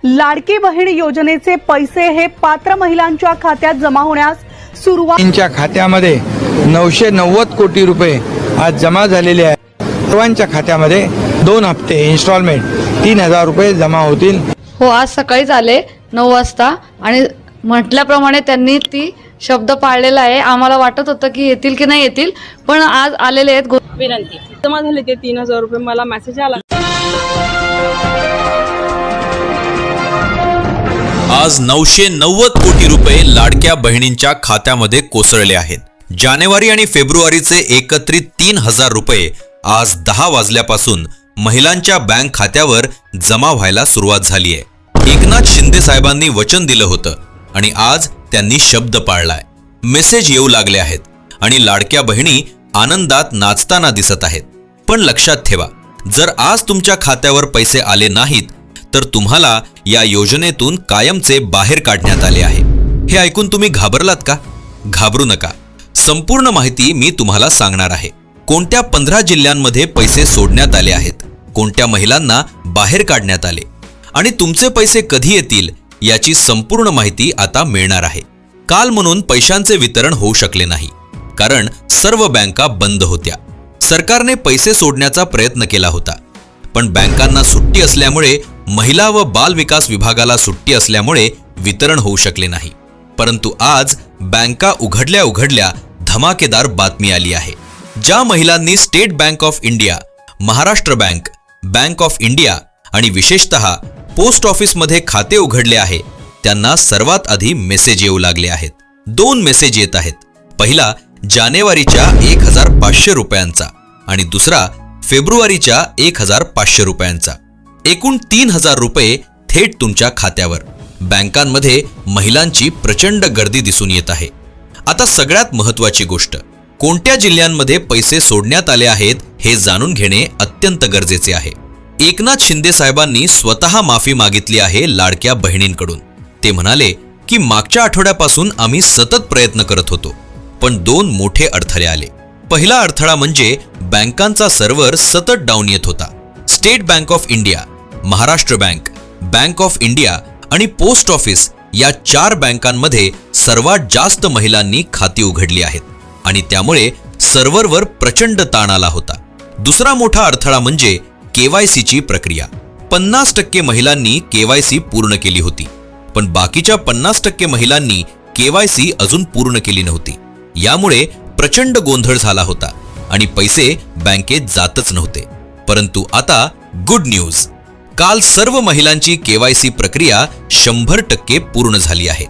लाडकी बहीण योजनेचे पैसे हे पात्र महिलांच्या खात्यात जमा होण्यास सुरुवात। त्यांच्या खात्यामध्ये 990 कोटी रुपये आज जमा झालेले आहेत। सर्वांच्या खात्यामध्ये 2 हप्ते इन्स्टॉलमेंट 3000 रुपये जमा होतील। हो, आज सकाळीच आले 9 वाजता आणि म्हटल्याप्रमाणे त्यांनी ती शब्द पाळलेला आहे। आम्हाला वाटत होतं की येतील की नाही येतील, पण आज आलेले आहेत। विनंती जमा झाले ते 3000 रुपये मला मेसेज आला। आज 990 कोटी रुपये लाडक्या बहिणींच्या खात्यामध्ये कोसळले आहेत। जानेवारी आणि फेब्रुवारीचे एकत्रित 3000 रुपये आज 10 वाजल्यापासून महिलांच्या बँक खात्यावर जमा व्हायला सुरुवात झाली आहे। एकनाथ शिंदे साहेबांनी वचन दिलं होतं आणि आज त्यांनी शब्द पाळलाय। मेसेज येऊ लागले आहेत आणि लाडक्या बहिणी आनंदात नाचताना दिसत आहेत। पण लक्षात ठेवा, जर आज तुमच्या खात्यावर पैसे आले नाहीत तर तुम्हाला या योजनेतून कायमचे बाहेर काढण्यात आले आहे। हे ऐकून तुम्ही घाबरलात का? घाबरू नका, संपूर्ण माहिती मी तुम्हाला सांगणार आहे। कोणत्या 15 जिल्ह्यांमध्ये पैसे सोडण्यात आले आहेत, कोणत्या महिलांना बाहेर काढण्यात आले आणि तुमचे पैसे कधी येतील याची संपूर्ण माहिती आता मिळणार आहे। काल म्हणून पैशांचे वितरण होऊ शकले नाही, कारण सर्व बँका बंद होत्या। सरकारने पैसे सोडण्याचा प्रयत्न केला होता, पण बँकांना सुट्टी असल्यामुळे, महिला व बाल विकास विभागाला सुट्टी असल्यामुळे वितरण होऊ शकले नाही। परंतु आज बँका उघडल्या उघडल्या धमाकेदार बातमी आली आहे। ज्या महिलांनी state bank of India, Maharashtra bank, bank of India आणि विशेषतः पोस्ट ऑफिसमध्ये खाते उघडले आहे, त्यांना सर्वात आधी मेसेज येऊ लागले आहेत। 2 मेसेज येत आहेत। पहिला जानेवारीच्या 1500 रुपयांचा आणि दुसरा फेब्रुवारीच्या 1500 रुपयांचा। एकूण 3000 रुपये थेट तुमच्या खात्यावर। बँकांमध्ये महिलांची प्रचंड गर्दी दिसून येत आहे। आता सगळ्यात महत्त्वाची गोष्ट, कोणत्या जिल्ह्यांमध्ये पैसे सोडण्यात आले आहेत हे जाणून घेणे अत्यंत गरजेचे आहे। एकनाथ शिंदे साहेबांनी स्वतः माफी मागितली आहे लाडक्या बहिणींकडून। ते म्हणाले की मागच्या आठवड्यापासून आम्ही सतत प्रयत्न करत होतो, पण 2 मोठे अडथळे आले। पहिला अडथळा म्हणजे बँकांचा सर्व्हर सतत डाऊन येत होता। State bank of India, Maharashtra bank, bank of India आणि पोस्ट ऑफिस या 4 बँकांमध्ये सर्वात जास्त महिलांनी खाती उघडली आहेत आणि त्यामुळे सर्व्हरवर प्रचंड ताण आला होता। दुसरा मोठा अडथळा म्हणजे केवायसीची प्रक्रिया। 50% महिलांनी केवायसी पूर्ण केली होती, पण बाकीच्या 50% महिलांनी केवायसी अजून पूर्ण केली नव्हती। यामुळे प्रचंड गोंधळ झाला होता आणि पैसे बँकेत जातच नव्हते। परंतु आता गुड न्यूज, काल सर्व महिलांची केवायसी प्रक्रिया 100% पूर्ण झाली आहे।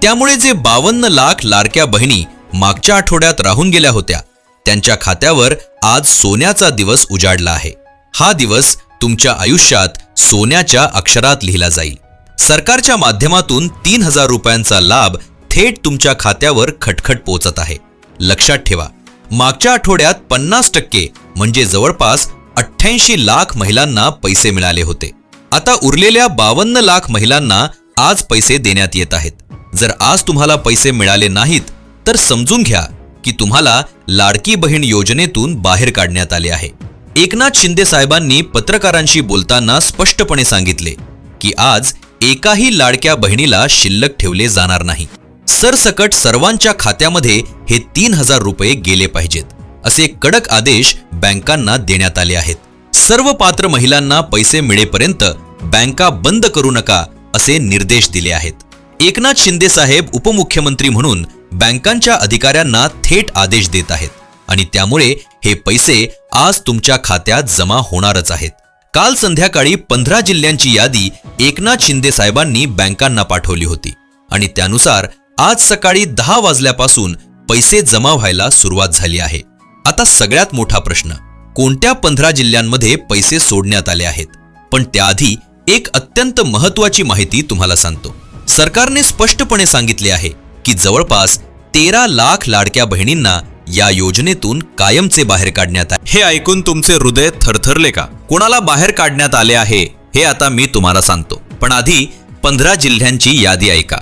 त्यामुळे जे 52 लाख लाडक्या बहिणी मागच्या आठवड्यात राहून गेल्या होत्या, त्यांच्या खात्यावर आज सोन्याचा दिवस उजाडला आहे। हा दिवस तुमच्या आयुष्यात सोन्याच्या अक्षरात लिहिला जाईल। सरकारच्या माध्यमातून 3000 रुपयांचा लाभ थेट तुमच्या खात्यावर खटखट पोहोचत आहे। लक्षात ठेवा, मागच्या आठवड्यात 50% म्हणजे जवळपास 88 लाख महिलांना पैसे मिळाले होते। आता उरलेल्या 52 लाख महिलांना आज पैसे देण्यात येत आहेत। जर आज तुम्हाला पैसे मिळाले नाहीत तर समजून घ्या की तुम्हाला लाडकी बहीण योजनेतून बाहेर काढण्यात आले आहे। एकनाथ शिंदे साहेबांनी पत्रकारांशी बोलताना स्पष्टपणे सांगितले की आज एकाही लाडक्या बहिणीला शिल्लक ठेवले जाणार नाही। सरसकट सर्वांच्या खात्यामध्ये हे 3000 रुपये गेले पाहिजेत, असे कडक आदेश बँकांना देण्यात आले आहेत। सर्व पात्र महिलांना पैसे मिळेपर्यंत बँका बंद करू नका असे निर्देश दिले आहेत। एकनाथ शिंदे साहेब उपमुख्यमंत्री म्हणून बँकांच्या अधिकाऱ्यांना थेट आदेश देत आहेत आणि त्यामुळे हे पैसे आज तुमच्या खात्यात जमा होणारच आहेत। काल संध्याकाळी 15 जिल्ह्यांची यादी एकनाथ शिंदे साहेबांनी बँकांना पाठवली होती आणि त्यानुसार आज सकाळी 10 वाजल्यापासून पैसे जमा व्हायला सुरुवात झाली आहे। आता सगळ्यात मोठा प्रश्न, कोणत्या 15 जिल्ह्यांमध्ये पैसे सोडण्यात आले आहेत? पण त्याआधी एक अत्यंत महत्त्वाची माहिती तुम्हाला सांगतो। सरकारने स्पष्टपणे सांगितले आहे की जवळपास 13 लाख लाडक्या बहिणींना या योजनेतून कायमचे बाहेर काढण्यात आले। हे ऐकून तुमचे हृदय थरथरले का? कोणाला बाहेर काढण्यात आले आहे हे आता मी तुम्हाला सांगतो, पण आधी 15 जिल्ह्यांची यादी ऐका।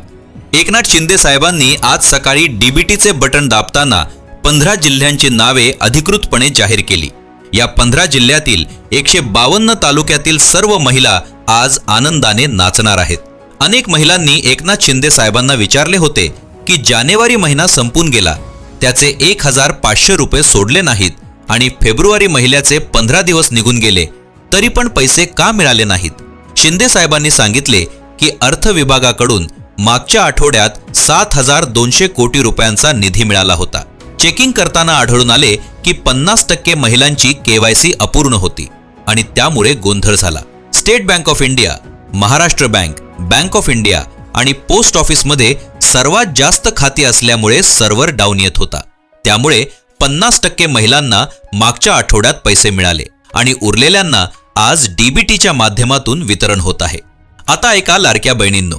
एकनाथ शिंदे साहेबांनी आज सकाळी डीबीटीचे बटन दाबताना 15 जिल्ह्यांची नावे अधिकृतपणे जाहीर केली। या 15 जिल्ह्यातील 152 तालुक्यातील सर्व महिला आज आनंदाने नाचणार आहेत. अनेक महिलांनी एकनाथ शिंदे साहेबांना विचारले होते की जानेवारी महिना संपून गेला, त्याचे 1500 रुपये सोडले नाहीत आणि फेब्रुवारी महिन्याचे 15 दिवस निघून गेले तरी पण पैसे का मिळाले नाहीत. शिंदे साहेबांनी सांगितले की अर्थ विभागाकडून मागच्या आठवड्यात 7200 कोटी रुपयांचा निधी मिळाला होता. चेकिंग करताना आढळून आले की 50% महिलांची केवायसी अपूर्ण होती आणि त्यामुळे गोंधळ झाला. State bank of India, Maharashtra bank, bank of India आणि पोस्ट ऑफिसमध्ये सर्वात जास्त खाती असल्यामुळे सर्व्हर डाऊन येत होता. त्यामुळे 50% महिलांना मागच्या आठवड्यात पैसे मिळाले आणि उरलेल्यांना आज डीबीटीच्या माध्यमातून वितरण होत आहे. आता ऐका लाडक्या बहिणींनो,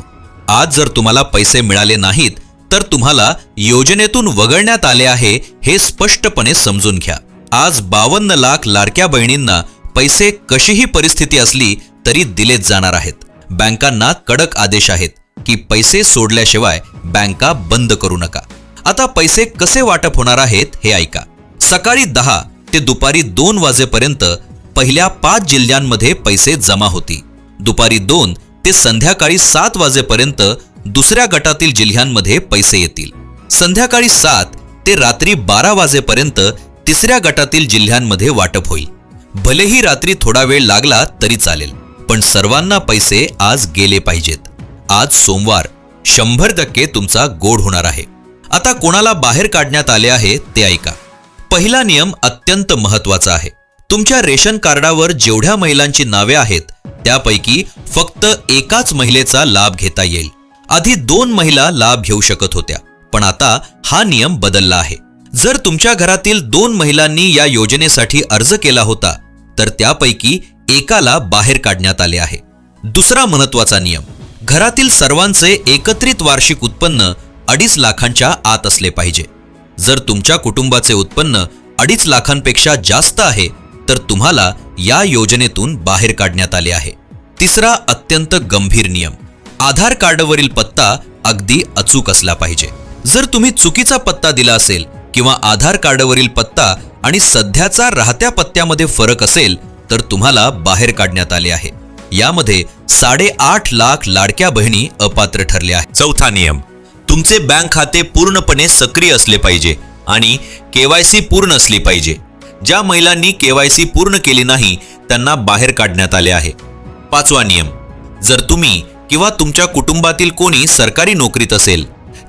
आज जर तुम्हाला पैसे मिळाले नाहीत तर तुम्हाला योजनेतून वगळण्यात आले आहे हे स्पष्टपणे समजून घ्या. आज 52 लाख लाडक्या बहिणींना पैसे कशीही परिस्थिती असली तरी दिलेच जाणार आहेत. बँकांना कडक आदेश आहेत की पैसे सोडल्याशिवाय बँका बंद करू नका. आता पैसे कसे वाटप होणार आहेत हे ऐका. सकाळी 10 ते दुपारी 2 वाजेपर्यंत पहिल्या 5 जिल्ह्यांमध्ये पैसे जमा होतील. दुपारी 2 ते संध्याकाळी 7 वाजेपर्यंत दुसऱ्या गटातील जिल्ह्यांमध्ये पैसे येतील. संध्याकाळी 7 ते रात्री 12 वाजेपर्यंत तिसऱ्या गटातील जिल्ह्यांमध्ये वाटप होईल. भलेही रात्री थोडा वेळ लागला तरी चालेल, पण सर्वांना पैसे आज गेले पाहिजेत. आज सोमवार 100% तुमचा गोड होणार आहे. आता कोणाला बाहेर काढण्यात आले आहे ते ऐका. पहिला नियम अत्यंत महत्त्वाचा आहे. तुमच्या रेशन कार्डावर जेवढ्या महिलांची नावे आहेत त्यापैकी फक्त एकाच महिलेचा लाभ घेता येईल. आधी 2 महिला लाभ घेऊ शकत होत्या, पण आता हा नियम बदलला आहे. जर तुमच्या घरातील 2 महिलांनी या योजनेसाठी अर्ज केला होता तर त्यापैकी एकाला बाहेर काढण्यात आले आहे. दुसरा महत्त्वाचा नियम, घरातील सर्वांचे एकत्रित वार्षिक उत्पन्न 2.5 लाखांच्या आत असले पाहिजे. जर तुमच्या कुटुंबाचे उत्पन्न 2.5 लाखांपेक्षा जास्त आहे तर तुम्हाला या योजनेतून बाहेर काढण्यात आले आहे. तिसरा अत्यंत गंभीर नियम, आधार कार्डवरील पत्ता अगदी अचूक असला पाहिजे. जर तुम्ही चुकीचा पत्ता दिला असेल किंवा आधार कार्डवरील पत्ता आणि सध्याचा राहत्या पत्त्यामध्ये फरक असेल तर तुम्हाला बाहेर काढण्यात आले आहे. यामध्ये 8.5 लाख लाडक्या बहिणी अपात्र ठरल्या आहेत. चौथा नियम, तुमचे बँक खाते पूर्णपणे सक्रिय असले पाहिजे आणि केवायसी पूर्ण असली पाहिजे. ज्या महिलांनी केवायसी पूर्ण केली नाही त्यांना बाहेर काढण्यात आले आहे. पाचवा नियम, जर तुम्ही किंवा तुमच्या कुटुंबातील कोणी सरकारी नोकरीत असेल,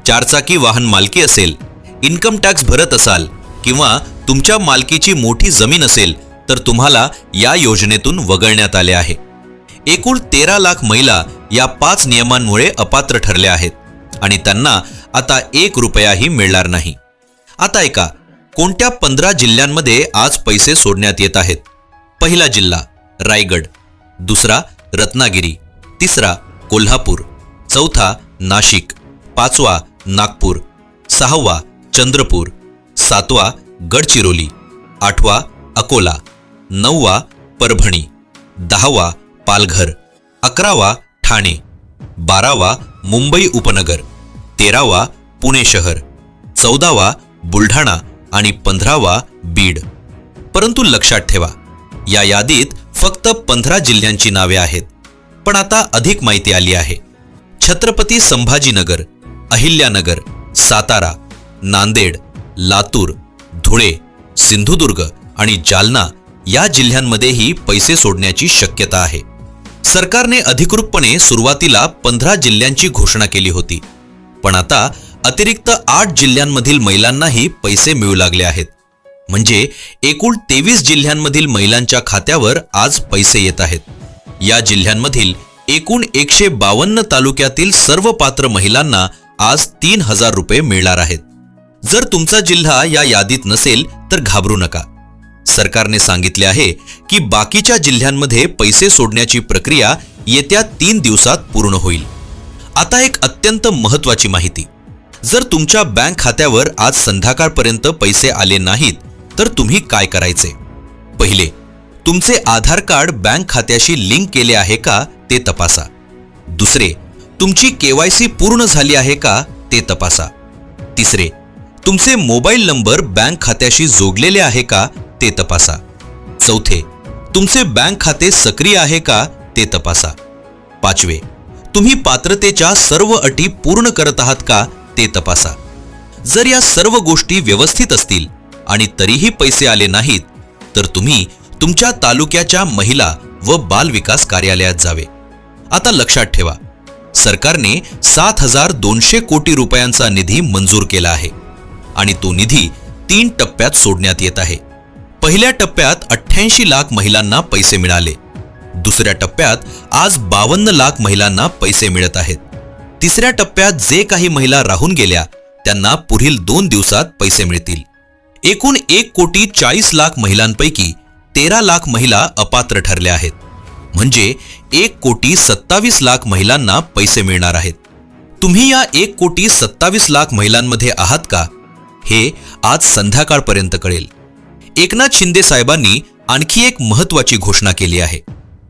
4 चाकी वाहन मालकी असेल, इन्कम टॅक्स भरत असाल किंवा तुमच्या मालकीची मोठी जमीन असेल तर तुम्हाला या योजनेतून वगळण्यात आले आहे. एकूण 13 लाख महिला या 5 नियमांमुळे अपात्र ठरल्या आहेत आणि त्यांना आता 1 रुपयाही मिळणार नाही. आता ऐका, कोणत्या 15 जिल्ह्यांमध्ये आज पैसे सोडण्यात येत आहेत. पहिला जिल्हा रायगड, दुसरा रत्नागिरी, तिसरा कोल्हापूर, चौथा नाशिक, 5वा नागपूर, 6वा चंद्रपूर, 7वा गडचिरोली, 8वा अकोला, 9वा परभणी, 10वा पालघर, 11वा ठाणे, 12वा मुंबई उपनगर, 13वा पुणे शहर, 14वा बुलढाणा आणि 15वा बीड. परंतु लक्षात ठेवा, या यादीत फक्त 15 जिल्ह्यांची नावे आहेत. पण आता अधिक माहिती आली आहे. छत्रपती संभाजीनगर, अहिल्यानगर, सातारा, नांदेड, लातूर, धुळे, सिंधुदुर्ग आणि जालना या जिल्ह्यांमध्येही पैसे सोडण्याची शक्यता आहे. सरकारने अधिकृतपणे सुरुवातीला 15 जिल्ह्यांची घोषणा केली होती, पण आता अतिरिक्त 8 जिल्ह्यांमधील महिलांनाही पैसे मिळू लागले आहेत. म्हणजे एकूण 23 जिल्ह्यांमधील महिलांच्या खात्यावर आज पैसे येत आहेत. या जिल्ह्यांमधील एकूण 152 तालुक्यातील सर्व पात्र महिलांना आज 3,000 रुपये मिळणार आहेत. जर तुमचा जिल्हा या यादीत नसेल तर घाबरू नका. सरकारने सांगितले आहे की बाकीच्या जिल्ह्यांमध्ये पैसे सोडण्याची प्रक्रिया येत्या 3 दिवसात पूर्ण होईल. आता एक अत्यंत महत्त्वाची माहिती, जर तुमच्या बँक खात्यावर आज संध्याकाळपर्यंत पैसे आले नाहीत तर तुम्ही काय करायचे. पहिले, तुमचे आधार कार्ड बँक खात्याशी लिंक केले आहे का ते तपासा. दुसरे, तुमची केवायसी पूर्ण झाली आहे का ते तपासा. तिसरे, तुमचे मोबाईल नंबर बँक खात्याशी जोडलेले आहे का ते तपासा. चौथे, तुमचे बँक खाते सक्रिय आहे का ते तपासा. 5वे, तुम्ही पात्रतेच्या सर्व अटी पूर्ण करत आहात का ते तपासा. जर या सर्व गोष्टी व्यवस्थित असतील आणि तरीही पैसे आले नाहीत तर तुम्ही तुमच्या तालुक्याच्या महिला व बाल विकास कार्यालयात जावे. आता लक्षात ठेवा, सरकारने 7,200 कोटी रुपयांचा निधी मंजूर केला आहे आणि तो निधी 3 टप्प्यात सोडण्यात येत आहे. पहिल्या टप्प्यात 88 लाख महिलांना पैसे मिळाले. दुसऱ्या टप्प्यात आज 52 लाख महिलांना पैसे मिळत आहेत. तिसऱ्या टप्प्यात जे काही महिला राहून गेल्या त्यांना पुढील 2 दिवसात पैसे मिळतील. एकूण 1,40,00,000 महिलांपैकी 13 लाख महिला अपात्र ठरल्या आहेत. म्हणजे 1,27,00,000 महिलांना पैसे मिळणार आहेत. तुम्ही या 1,27,00,000 महिलांमध्ये आहात का हे आज संध्याकाळपर्यंत कळेल. एकनाथ शिंदे साहेबांनी आणखी एक महत्त्वाची घोषणा केली आहे.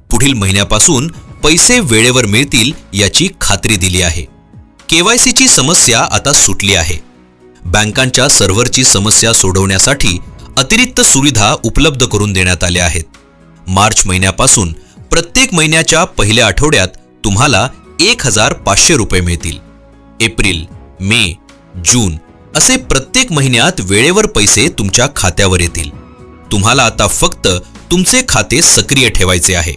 पुढील महिन्यापासून पैसे वेळेवर मिळतील याची खात्री दिली आहे. केवायसीची समस्या आता सुटली आहे. बँकांच्या सर्व्हरची समस्या सोडवण्यासाठी अतिरिक्त सुविधा उपलब्ध करून देण्यात आल्या आहेत. मार्च महिन्यापासून प्रत्येक महिन्याच्या पहिल्या आठवड्यात तुम्हाला 1,500 रुपये मिळतील. एप्रिल, मे, जून असे प्रत्येक महिन्यात वेळेवर पैसे तुमच्या खात्यावर येतील. तुम्हाला आता फक्त तुमचे खाते सक्रिय ठेवायचे आहे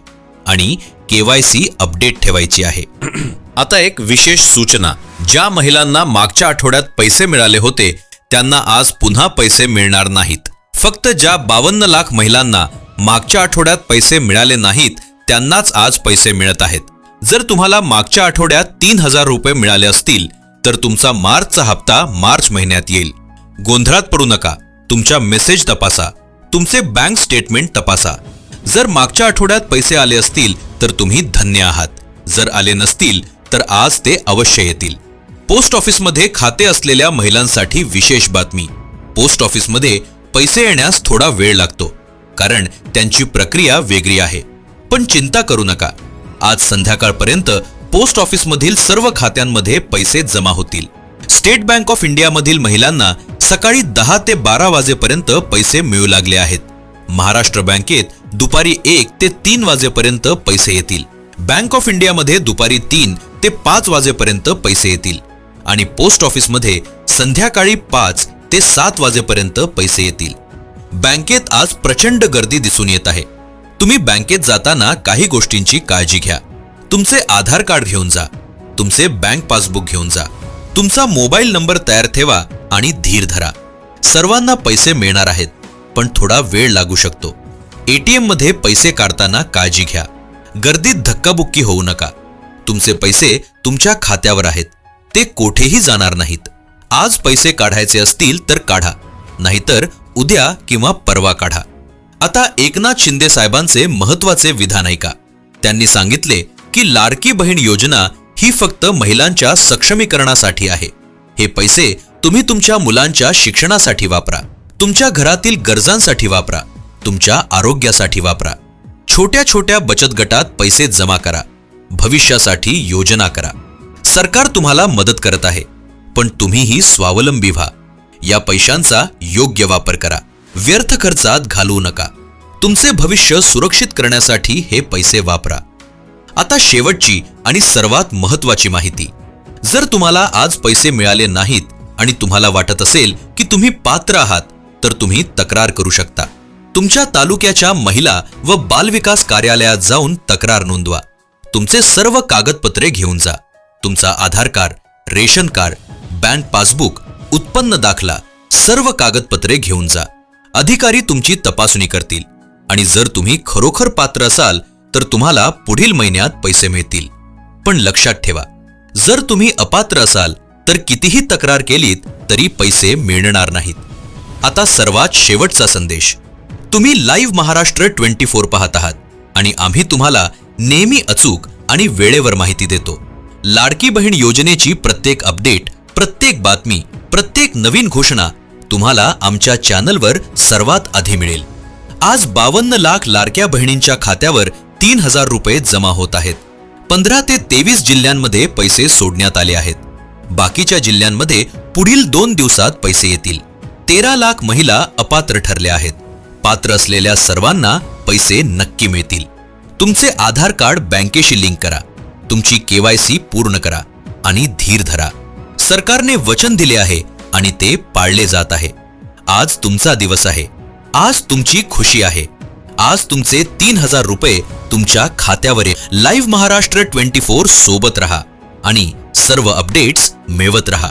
आणि केवायसी अपडेट ठेवायची आहे. आता एक विशेष सूचना, ज्या महिलांना मागच्या आठवड्यात पैसे मिळाले होते त्यांना आज पुन्हा पैसे मिळणार नाहीत. फक्त ज्या 52 लाख महिलांना मागच्या आठवड्यात पैसे मिळाले नाहीत त्यांनाच आज पैसे मिळत आहेत. जर तुम्हाला मागच्या आठवड्यात 3,000 रुपये मिळाले असतील तर तुमचा मार्चचा हप्ता मार्च महिन्यात येईल. गोंधळात पडू नका. तुमच्या मेसेज तपासा, तुमचे बँक स्टेटमेंट तपासा. जर मागच्या आठवड्यात पैसे आले असतील तर तुम्ही धन्य आहात. जर आले नसतील तर आज ते अवश्य येतील. पोस्ट ऑफिसमध्ये खाते असलेल्या महिलांसाठी विशेष बातमी. पोस्ट ऑफिसमध्ये पैसे येण्यास थोडा वेळ लागतो कारण त्यांची प्रक्रिया वेगळी आहे. पण चिंता करू नका. आज संध्याकाळपर्यंत पोस्ट ऑफिसमधील सर्व खात्यांमध्ये पैसे जमा होतील. स्टेट बँक ऑफ इंडियामधील महिलांना सकाळी 10 ते 12 वाजेपर्यंत पैसे मिळू लागले आहेत. महाराष्ट्र बँकेत दुपारी 1 ते 3 वाजेपर्यंत पैसे येतील. बँक ऑफ इंडियामध्ये दुपारी 3 ते 5 वाजेपर्यंत पैसे येतील आणि पोस्ट ऑफिसमध्ये संध्याकाळी 5 ते 7 वाजेपर्यंत पैसे येतील. बँकेत आज प्रचंड गर्दी दिसून येत आहे. तुम्ही बँकेत जाताना काही गोष्टींची काळजी घ्या. तुमचे आधार कार्ड घेऊन जा, तुमचे बँक पासबुक घेऊन जा, तुमचा मोबाईल नंबर तयार ठेवा आणि धीर धरा. सर्वांना पैसे मिळणार आहेत पण थोडा वेळ लागू शकतो. एटीएम मध्ये पैसे काढताना काळजी घ्या. गर्दीत धक्काबुक्की होऊ नका. तुमचे पैसे तुमच्या खात्यावर आहेत, ते कोठेही जाणार नाहीत. आज पैसे काढायचे असतील तर काढा, नाहीतर उद्या किंवा परवा काढा. आता एकनाथ शिंदे साहेबांचे महत्त्वाचे विधान ऐका. त्यांनी सांगितले की लाडकी बहीण योजना ही फक्त महिलांच्या सक्षमीकरणासाठी आहे. हे पैसे तुम्ही तुमच्या मुलांच्या शिक्षणासाठी वापरा, तुमच्या घरातील गरजांसाठी वापरा, तुमच्या आरोग्यासाठी वापरा. छोट्या छोट्या बचत गटात पैसे जमा करा, भविष्यासाठी योजना करा. सरकार तुम्हाला मदत करत आहे पण तुम्हीही स्वावलंबी व्हा. या पैशांचा योग्य वापर करा. व्यर्थ खर्चात घालवू नका. तुमचे भविष्य सुरक्षित करण्यासाठी हे पैसे वापरा. आता शेवटची आणि सर्वात महत्त्वाची माहिती. जर तुम्हाला आज पैसे मिळाले नाहीत आणि तुम्हाला वाटत असेल की तुम्ही पात्र आहात तर तुम्ही तक्रार करू शकता. तुमच्या तालुक्याच्या महिला व बालविकास कार्यालयात जाऊन तक्रार नोंदवा. तुमचे सर्व कागदपत्रे घेऊन जा. तुमचा Aadhaar card, ration card, bank passbook, उत्पन्न दाखला, सर्व कागदपत्रे घेऊन जा. अधिकारी तुमची तपासणी करतील आणि जर तुम्ही खरोखर पात्र असाल तर तुम्हाला पुढील महिन्यात पैसे मिळतील. पण लक्षात ठेवा, जर तुम्ही अपात्र असाल तर कितीही तक्रार केलीत तरी पैसे मिळणार नाहीत. आता सर्वात शेवटचा संदेश. तुम्ही लाईव्ह महाराष्ट्र 24 पाहत आहात आणि आम्ही तुम्हाला नेहमी अचूक आणि वेळेवर माहिती देतो. लाडकी बहीण योजनेची प्रत्येक अपडेट, प्रत्येक बातमी, प्रत्येक नवीन घोषणा तुम्हाला आमच्या चॅनलवर सर्वात आधी मिळेल. आज 52 लाख लाडक्या बहिणींच्या खात्यावर 3,000 रुपये जमा होत आहेत. 15 ते 23 जिल्ह्यांमध्ये पैसे सोडण्यात आले आहेत. बाकीच्या जिल्ह्यांमध्ये पुढील 2 दिवसात पैसे येतील. 13 लाख महिला अपात्र ठरल्या आहेत. पात्र असलेल्या सर्वांना पैसे नक्की मिळतील. तुमचे आधार कार्ड बँकेशी लिंक करा, तुमची KYC पूर्ण करा आणि धीर धरा. सरकारने वचन दिले आहे आणि ते पाळले जात आहे. आज तुमचा दिवस आहे. आज तुमची खुशी आहे. आज तुमचे 3,000 रुपये तुमच्या खात्यावर लाईव्ह महाराष्ट्र 24 सोबत रहा आणि सर्व अपडेट्स मिळवत रहा.